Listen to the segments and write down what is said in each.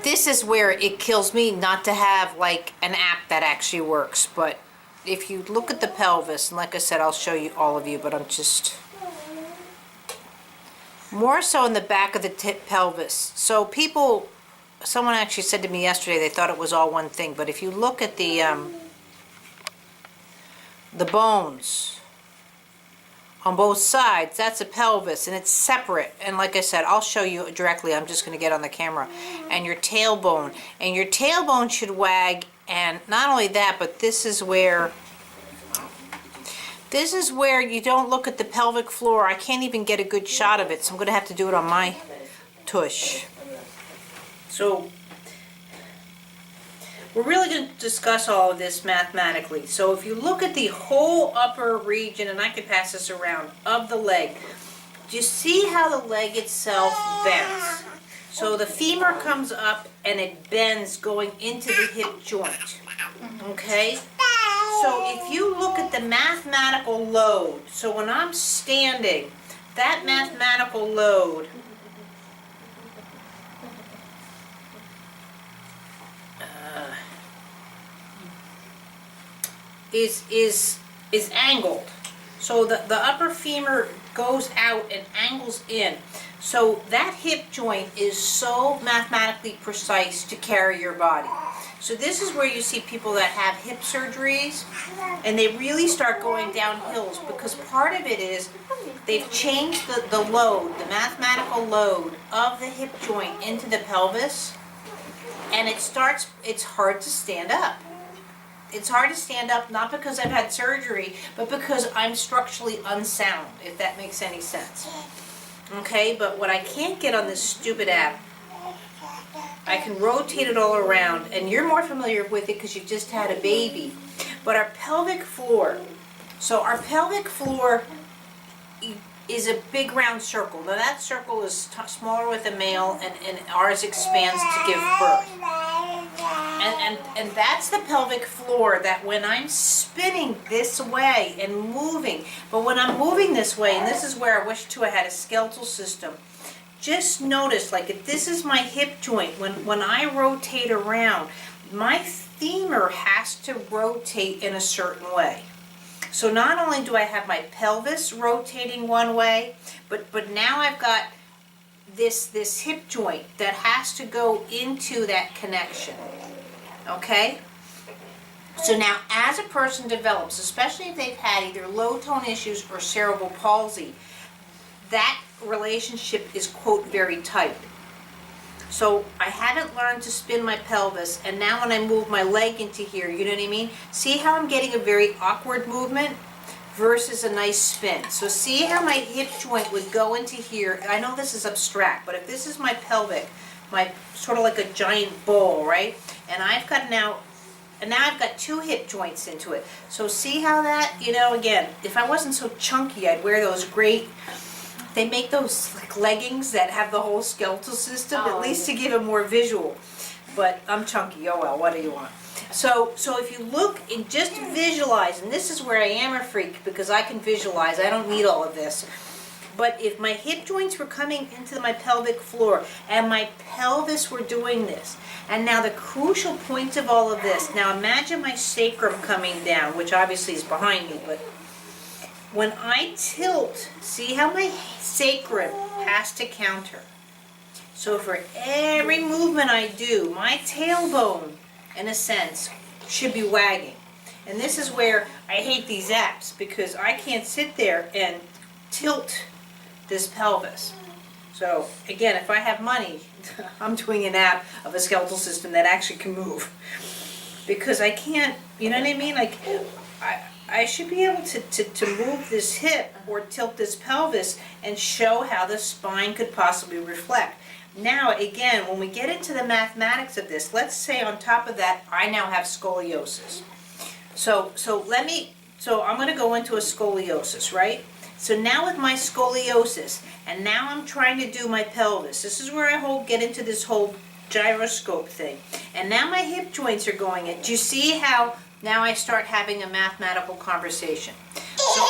this is where it kills me not to have like an app that actually works. But if you look at the pelvis, and like I said, I'll show you all of you, but I'm just more so in the back of the pelvis. So people, someone actually said to me yesterday they thought it was all one thing, but if you look at the bones on both sides, that's a pelvis, and it's separate. And like I said, I'll show you directly. I'm just going to get on the camera. And your tailbone, should wag. And not only that, but this is where you don't look at the pelvic floor. I can't even get a good shot of it, so I'm going to have to do it on my tush. So we're really going to discuss all of this mathematically. So if you look at the whole upper region, and I can pass this around, of the leg, do you see how the leg itself bends? So the femur comes up and it bends going into the hip joint. Okay? So if you look at the mathematical load, so when I'm standing, that mathematical load is angled. So the upper femur goes out and angles in. So that hip joint is so mathematically precise to carry your body. So this is where you see people that have hip surgeries and they really start going down hills, because part of it is they've changed the load, the mathematical load of the hip joint into the pelvis, and it's hard to stand up. It's hard to stand up, not because I've had surgery, but because I'm structurally unsound, if that makes any sense. Okay, but what I can't get on this stupid app, I can rotate it all around, and you're more familiar with it because you've just had a baby. But our pelvic floor, so our pelvic floor is a big round circle. Now that circle is smaller with a male, and ours expands to give birth. And that's the pelvic floor, that when I'm spinning this way and moving, but when I'm moving this way, and this is where I wish too I had a skeletal system, just notice, like if this is my hip joint, when I rotate around, my femur has to rotate in a certain way. So not only do I have my pelvis rotating one way, but now I've got this hip joint that has to go into that connection. Okay? So now as a person develops, especially if they've had either low tone issues or cerebral palsy, that relationship is, quote, very tight. So I haven't learned to spin my pelvis, and now when I move my leg into here, you know what I mean? See how I'm getting a very awkward movement versus a nice spin. So see how my hip joint would go into here. I know this is abstract, but if this is my pelvic, my sort of like a giant bowl, right? And I've got now I've got two hip joints into it. So see how that, again, if I wasn't so chunky, I'd wear those great, they make those like leggings that have the whole skeletal system, at least to give a more visual. But I'm chunky, oh well, what do you want? So if you look and just visualize, and this is where I am a freak, because I can visualize, I don't need all of this. But if my hip joints were coming into my pelvic floor and my pelvis were doing this, and now the crucial point of all of this, now imagine my sacrum coming down, which obviously is behind me, but when I tilt, see how my sacrum has to counter. So for every movement I do, my tailbone, in a sense, should be wagging. And this is where I hate these apps, because I can't sit there and tilt this pelvis. So again, if I have money, I'm doing an app of a skeletal system that actually can move, because I can't, you know what I mean? Like I should be able to move this hip or tilt this pelvis and show how the spine could possibly reflect. Now again, when we get into the mathematics of this, let's say on top of that I now have scoliosis. So I'm going to go into a scoliosis, right? So now with my scoliosis, and now I'm trying to do my pelvis. This is where I get into this whole gyroscope thing. And now my hip joints are going in. Do you see how now I start having a mathematical conversation? So,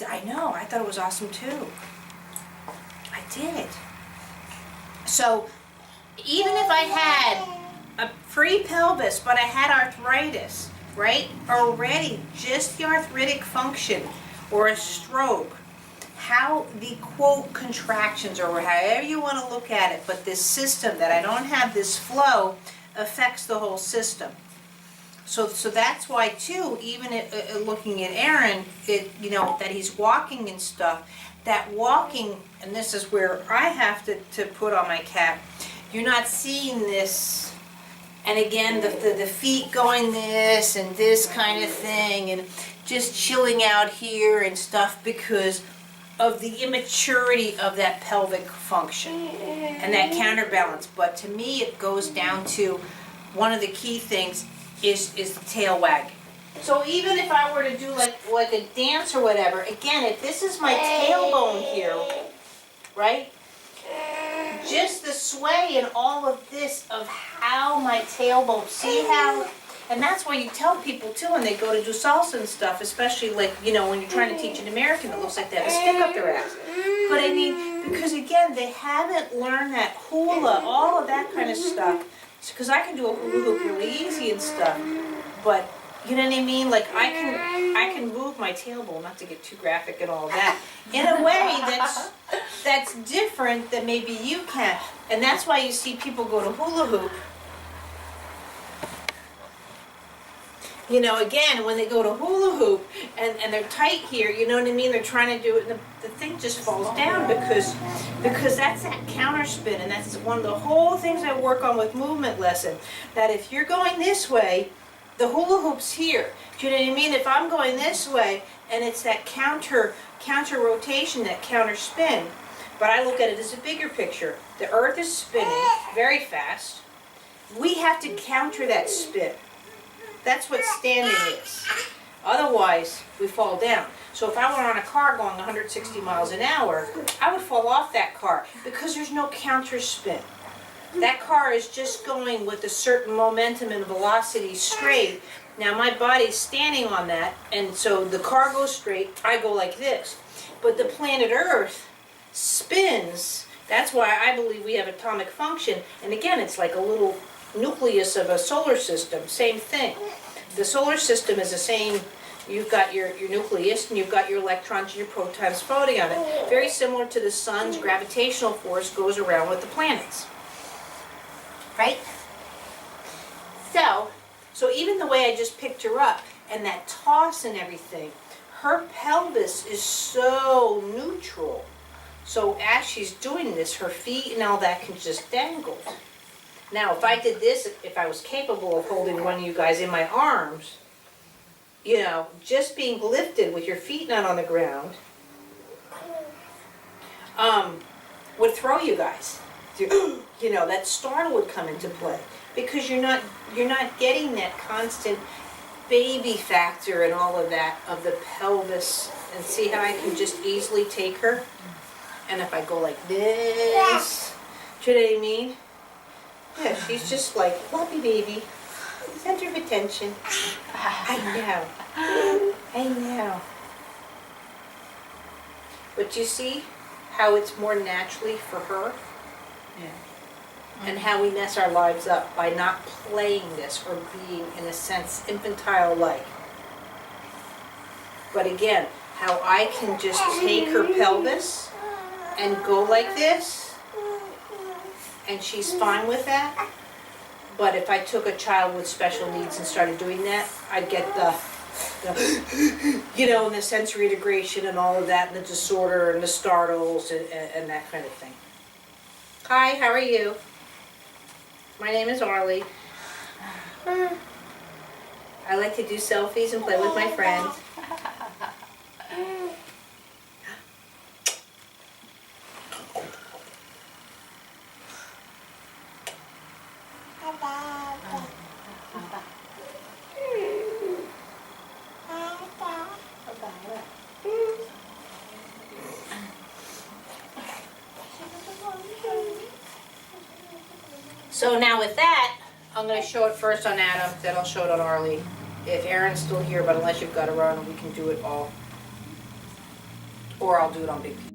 I know, I thought it was awesome too. I did. So even if I had a free pelvis, but I had arthritis, right? Already, just the arthritic function or a stroke, how the quote contractions or however you want to look at it, but this system that I don't have this flow affects the whole system. So that's why too, even looking at Aaron, that he's walking and stuff, that walking, and this is where I have to put on my cap, you're not seeing this, and again, the feet going this and this kind of thing, and just chilling out here and stuff because of the immaturity of that pelvic function and that counterbalance. But to me, it goes down to one of the key things is the tail wagging. So even if I were to do like a dance or whatever, again, if this is my tailbone here, right? Just the sway and all of this of how my tailbone, see how, and that's why you tell people too when they go to do salsa and stuff, especially like, when you're trying to teach an American that looks like they have a stick up their ass. But I mean, because again, they haven't learned that hula, all of that kind of stuff. Because I can do a hula hoop really easy and stuff, but you know what I mean? Like I can move my tailbone, not to get too graphic and all that, in a way that's different than maybe you can. And that's why you see people go to hula hoop. Again, when they go to hula hoop and they're tight here, you know what I mean? They're trying to do it and the thing just falls down because that's that counter spin, and that's one of the whole things I work on with movement lesson, that if you're going this way, the hula hoop's here. Do you know what I mean? If I'm going this way and it's that counter rotation, that counter spin, but I look at it as a bigger picture. The earth is spinning very fast. We have to counter that spin. That's what standing is. Otherwise, we fall down. So if I were on a car going 160 miles an hour, I would fall off that car because there's no counter spin. That car is just going with a certain momentum and velocity straight. Now my body's standing on that, and so the car goes straight, I go like this. But the planet Earth spins. That's why I believe we have atomic function. And again, it's like a little nucleus of a solar system, same thing. The solar system is the same. You've got your nucleus and you've got your electrons and your protons floating on it. Very similar to the sun's gravitational force goes around with the planets. Right? So even the way I just picked her up and that toss and everything, her pelvis is so neutral. So as she's doing this, her feet and all that can just dangle. Now, if I did this, if I was capable of holding one of you guys in my arms, just being lifted with your feet not on the ground, would throw you guys. That startle would come into play because you're not getting that constant baby factor and all of that of the pelvis. And see how I can just easily take her, and if I go like this, do you know what I mean? Yeah, she's just like floppy baby, center of attention. I know. But you see how it's more naturally for her? Yeah. And how we mess our lives up by not playing this or being, in a sense, infantile-like. But again, how I can just take her pelvis and go like this, and she's fine with that. But if I took a child with special needs and started doing that, I'd get the and the sensory integration and all of that, and the disorder and the startles and that kind of thing. Hi, how are you? My name is Arlie. I like to do selfies and play with my friends. So now with that, I'm going to show it first on Adam, then I'll show it on Arlie. If Aaron's still here, but unless you've got to run, we can do it all. Or I'll do it on Big P.